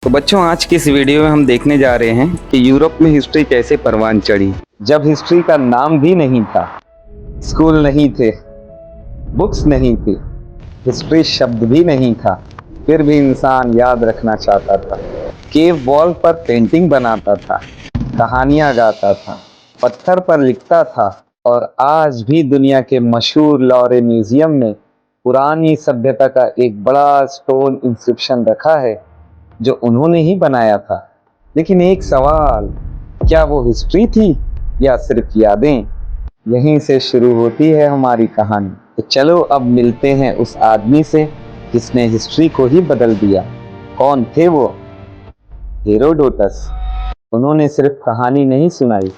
तो बच्चों, आज की इस वीडियो में हम देखने जा रहे हैं कि यूरोप में हिस्ट्री कैसे परवान चढ़ी। जब हिस्ट्री का नाम भी नहीं था, स्कूल नहीं थे, बुक्स नहीं थी, हिस्ट्री शब्द भी नहीं था, फिर भी इंसान याद रखना चाहता था। केव वॉल पर पेंटिंग बनाता था, कहानियां गाता था, पत्थर पर लिखता था और आज भी दुनिया के मशहूर लॉरे म्यूजियम में पुरानी सभ्यता का एक बड़ा स्टोन इंस्क्रिप्शन रखा है जो उन्होंने ही बनाया था। लेकिन एक सवाल, क्या वो हिस्ट्री थी या सिर्फ यादें? यहीं से शुरू होती है हमारी कहानी। तो चलो अब मिलते हैं उस आदमी से जिसने हिस्ट्री को ही बदल दिया। कौन थे वो? हेरोडोटस। उन्होंने सिर्फ कहानी नहीं सुनाई,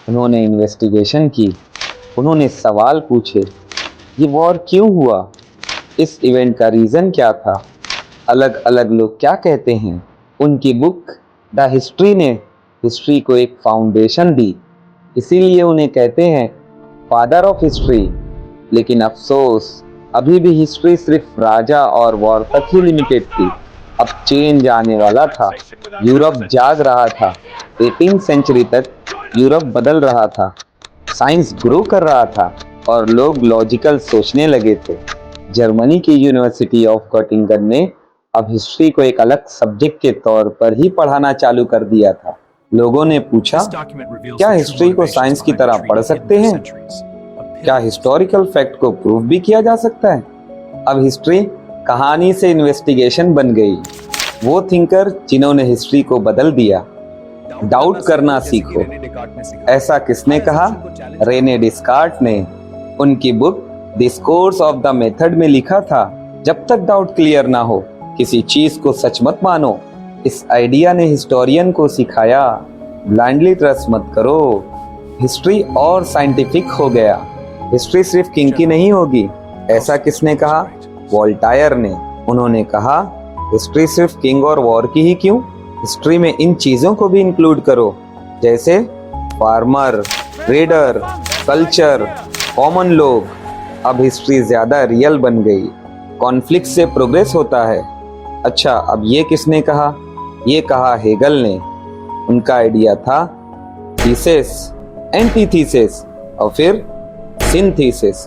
उन्होंने इन्वेस्टिगेशन की, उन्होंने सवाल पूछे, ये वॉर क्यों हुआ, इस इवेंट का रीज़न क्या था, अलग अलग लोग क्या कहते हैं। उनकी बुक द हिस्ट्री ने हिस्ट्री को एक फाउंडेशन दी, इसीलिए उन्हें कहते हैं फादर ऑफ हिस्ट्री। लेकिन अफसोस, अभी भी हिस्ट्री सिर्फ राजा और वॉर तक ही लिमिटेड थी। अब चेंज आने वाला था। यूरोप जाग रहा था। 18वीं सेंचुरी तक यूरोप बदल रहा था, साइंस ग्रो कर रहा था और लोग लॉजिकल सोचने लगे थे। जर्मनी की यूनिवर्सिटी ऑफ गॉटिंगन ने अब हिस्ट्री को एक अलग सब्जेक्ट के तौर पर ही पढ़ाना चालू कर दिया था। लोगों ने पूछा, क्या हिस्ट्री को साइंस की तरह पढ़ सकते हैं? क्या हिस्टोरिकल फैक्ट को प्रूव भी किया जा सकता है? अब हिस्ट्री कहानी से इन्वेस्टिगेशन बन गई। वो थिंकर जिन्होंने हिस्ट्री को बदल दिया। डाउट करना सीखो। ऐसा किसने कहा? रेने डिस्कार्ट ने। उनकी book discourse of the method में लिखा था, जब तक डाउट क्लियर ना हो किसी चीज को सच मत मानो। इस आइडिया ने हिस्टोरियन को सिखाया, ब्लाइंडली ट्रस्ट मत करो। हिस्ट्री और साइंटिफिक हो गया। हिस्ट्री सिर्फ किंग की नहीं होगी। ऐसा किसने कहा? वोल्टायर ने। उन्होंने कहा, हिस्ट्री सिर्फ किंग और वॉर की ही क्यों, हिस्ट्री में इन चीजों को भी इंक्लूड करो, जैसे फार्मर, ट्रेडर, कल्चर, कॉमन लोग। अब हिस्ट्री ज्यादा रियल बन गई। कॉन्फ्लिक्ट से प्रोग्रेस होता है। अच्छा, अब ये किसने कहा? ये कहा हेगल ने। उनका आइडिया था थीसिस, एंटीथीसिस और फिर सिंथेसिस।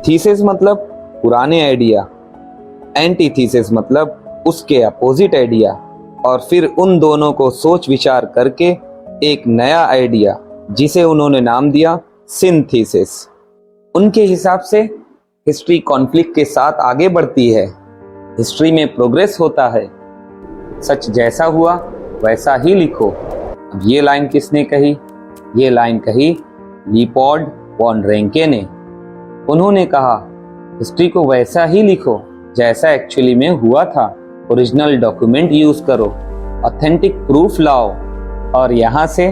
थीसिस मतलब पुराने आइडिया, एंटीथीसिस मतलब उसके अपोजिट आइडिया, और फिर उन दोनों को सोच विचार करके एक नया आइडिया, जिसे उन्होंने नाम दिया सिंथेसिस। उनके हिसाब से हिस्ट्री कॉन्फ्लिक्ट के साथ आगे बढ़ती है, हिस्ट्री में प्रोग्रेस होता है। सच जैसा हुआ वैसा ही लिखो। अब ये लाइन किसने कही? ये लाइन कही लीपोल्ड वॉन रेंके ने। उन्होंने कहा, हिस्ट्री को वैसा ही लिखो जैसा एक्चुअली में हुआ था। ओरिजिनल डॉक्यूमेंट यूज करो, ऑथेंटिक प्रूफ लाओ। और यहाँ से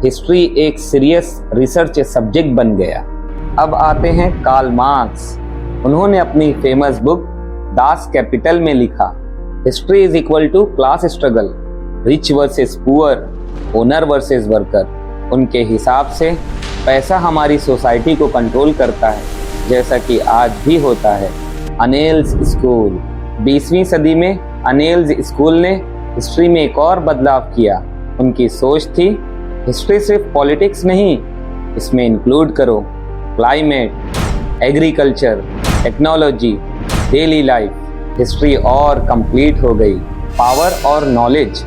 हिस्ट्री एक सीरियस रिसर्च सब्जेक्ट बन गया। अब आते हैं कार्ल मार्क्स। उन्होंने अपनी फेमस बुक दास कैपिटल में लिखा, history is equal to class struggle, rich versus poor, owner versus worker. उनके हिसाब से पैसा हमारी सोसाइटी को कंट्रोल करता है, जैसा कि आज भी होता है। अनेल्स स्कूल। 20वीं सदी में अनेल्स स्कूल ने हिस्ट्री में एक और बदलाव किया। उनकी सोच थी, हिस्ट्री सिर्फ पॉलिटिक्स नहीं, इसमें इंक्लूड करो climate, agriculture, technology, daily life. History और कंप्लीट हो गई। पावर और नॉलेज।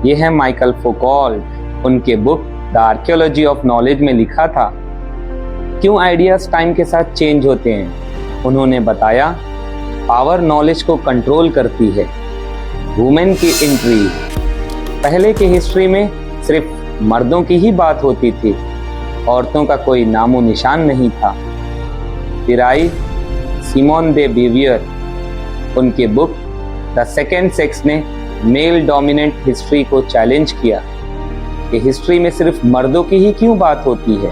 ये है माइकल फौकॉल्ट। उनके book the archaeology of knowledge में लिखा था, क्यों आइडियाज टाइम के साथ चेंज होते हैं। उन्होंने बताया, पावर नॉलेज को कंट्रोल करती है। वुमेन की एंट्री। पहले की हिस्ट्री में सिर्फ मर्दों की ही बात होती थी, औरतों का कोई नामो निशान नहीं था। फिर आई सिमोन दे बिवियर। उनकी बुक द सेकेंड सेक्स ने मेल डोमिनेंट हिस्ट्री को चैलेंज किया कि हिस्ट्री में सिर्फ मर्दों की ही क्यों बात होती है।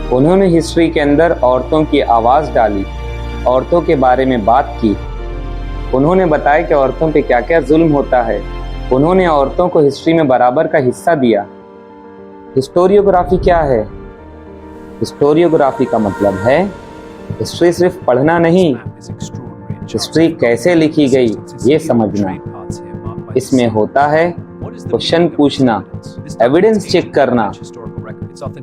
उन्होंने हिस्ट्री के अंदर औरतों की आवाज़ डाली, औरतों के बारे में बात की। उन्होंने बताया कि औरतों पे क्या क्या जुल्म होता है। उन्होंने औरतों को हिस्ट्री में बराबर का हिस्सा दिया। हिस्टोरियोग्राफी क्या है? हिस्टोरियोग्राफी का मतलब है हिस्ट्री सिर्फ पढ़ना नहीं, हिस्ट्री कैसे लिखी गई ये समझना। इसमें होता है क्वेश्चन पूछना, एविडेंस चेक करना,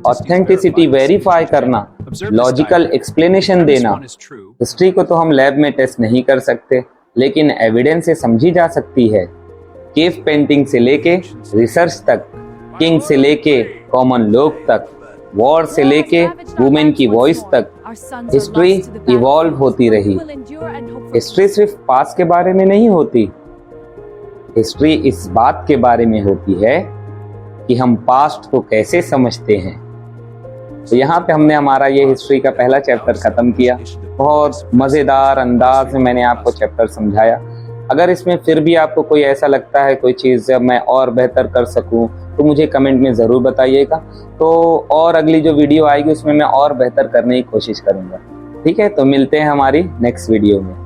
ऑथेंटिसिटी वेरीफाई करना, लॉजिकल एक्सप्लेनेशन देना। हिस्ट्री को तो हम लैब में टेस्ट नहीं कर सकते, लेकिन एविडेंस से समझी जा सकती है। केव पेंटिंग से लेके रिसर्च तक, किंग से लेके कॉमन लोग तक, वॉर से लेके वुमेन की वॉइस तक, हिस्ट्री इवॉल्व होती रही। हिस्ट्री सिर्फ पास्ट के बारे में नहीं होती, हिस्ट्री इस बात के बारे में होती है कि हम पास्ट को कैसे समझते हैं। तो यहाँ पे हमने हमारा ये हिस्ट्री का पहला चैप्टर खत्म किया। बहुत मज़ेदार अंदाज में मैंने आपको चैप्टर समझाया। अगर इसमें फिर भी आपको कोई ऐसा लगता है कोई चीज़ मैं और बेहतर कर सकूं, तो मुझे कमेंट में ज़रूर बताइएगा। तो और अगली जो वीडियो आएगी उसमें मैं और बेहतर करने की कोशिश करूँगा। ठीक है, तो मिलते हैं हमारी नेक्स्ट वीडियो में।